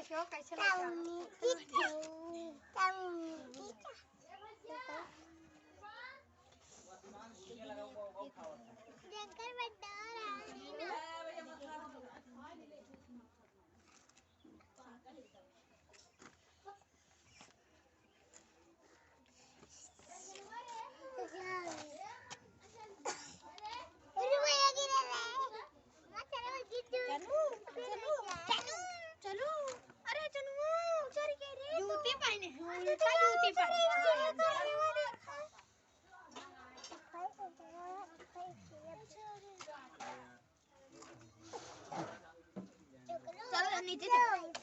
show कैसे लगता चलो अरे चलो सॉरी कह रही जूती पहने उल्टा जूती पहने चलो नीचे चलो